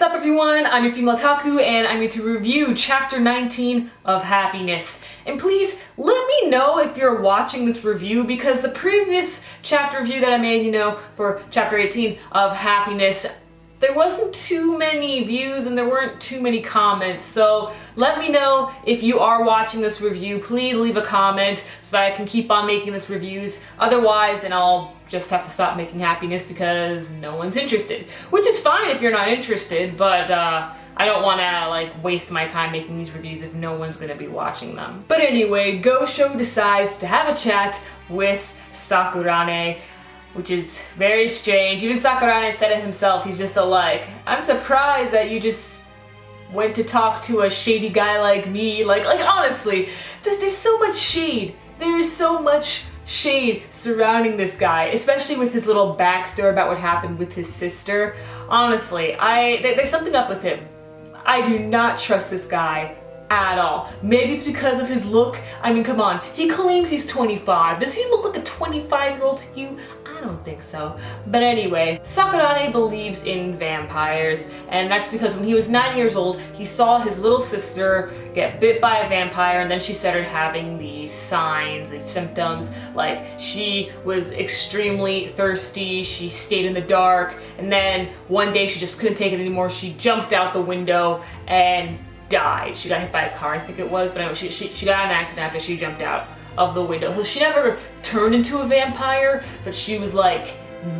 Sup everyone, I'm your female otaku and I'm here to review chapter 19 of Happiness. And please let me know if you're watching this review because the previous chapter review that I made, for chapter 18 of Happiness, there wasn't too many views and there weren't too many comments. So let me know if you are watching this review. Please leave a comment so that I can keep on making these reviews. Otherwise, then I'll just have to stop making Happiness because no one's interested. Which is fine if you're not interested, but I don't want to waste my time making these reviews if no one's going to be watching them. But anyway, Gosho decides to have a chat with Sakurane, which is very strange. Even Sakurane said it himself. He's just I'm surprised that you just went to talk to a shady guy like me. Like honestly, there's so much shade. There's so much shade surrounding this guy, especially with his little backstory about what happened with his sister. Honestly, there's something up with him. I do not trust this guy at all. Maybe it's because of his look. I mean, come on. He claims he's 25. Does he look like a 25-year-old to you? I don't think so. But anyway, Sakurane believes in vampires, and that's because when he was 9 years old, he saw his little sister get bit by a vampire, and then she started having these signs, these symptoms, like she was extremely thirsty, she stayed in the dark, and then one day she just couldn't take it anymore. She jumped out the window and died. She got hit by a car, I think it was, but anyway, she got in an accident after she jumped out of the window. So she never turned into a vampire, but she was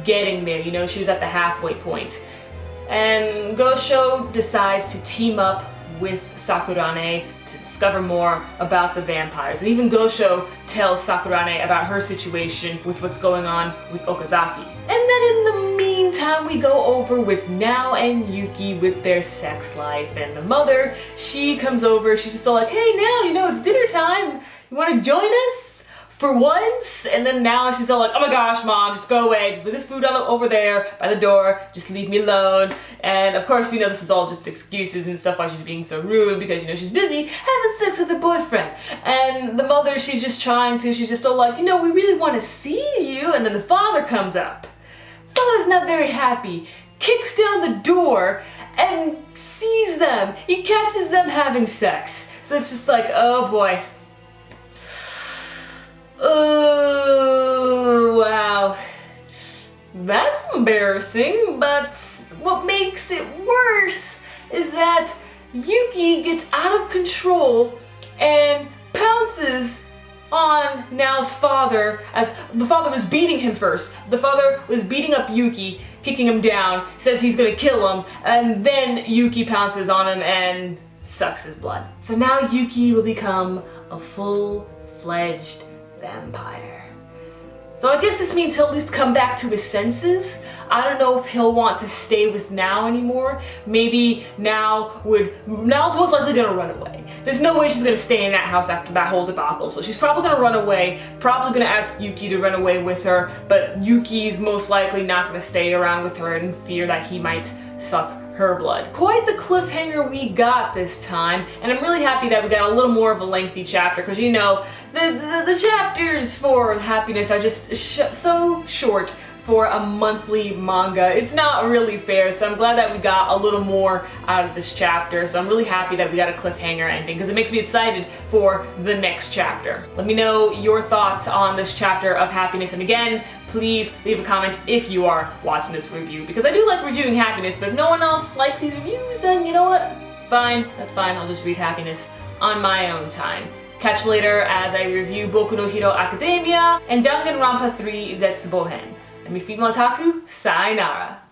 getting there, she was at the halfway point. And Gosho decides to team up with Sakurane to discover more about the vampires. And even Gosho tells Sakurane about her situation with what's going on with Okazaki. And then in the meantime, we go over with Nao and Yuki with their sex life. And the mother, she comes over, she's just all like, hey Nao, it's dinner time. You want to join us for once? And then now she's all like, oh my gosh, mom, just go away. Just leave the food over there by the door. Just leave me alone. And of course, this is all just excuses and stuff why she's being so rude because, she's busy having sex with her boyfriend. And the mother, she's just all like, we really want to see you. And then the father comes up. Father's not very happy. Kicks down the door and sees them. He catches them having sex. So it's just like, oh boy. Oh, wow. That's embarrassing, but what makes it worse is that Yuki gets out of control and pounces on Nao's father, as the father was beating him first. The father was beating up Yuki, kicking him down, says he's gonna kill him, and then Yuki pounces on him and sucks his blood. So now Yuki will become a full-fledged vampire. So I guess this means he'll at least come back to his senses. I don't know if he'll want to stay with Nao anymore. Maybe Nao's most likely gonna run away. There's no way she's gonna stay in that house after that whole debacle. So she's probably gonna run away, probably gonna ask Yuki to run away with her, but Yuki's most likely not gonna stay around with her in fear that he might suck her blood. Quite the cliffhanger we got this time, and I'm really happy that we got a little more of a lengthy chapter because the chapters for Happiness are just so short for a monthly manga. It's not really fair, so I'm glad that we got a little more out of this chapter. So I'm really happy that we got a cliffhanger ending because it makes me excited for the next chapter. Let me know your thoughts on this chapter of Happiness, and again, please leave a comment if you are watching this review because I do like reviewing Happiness, but if no one else likes these reviews, then you know what? Fine, that's fine. I'll just read Happiness on my own time. Catch me later as I review Boku no Hero Academia and Danganronpa 3 Zetsubohen. I'm your female otaku, sayonara.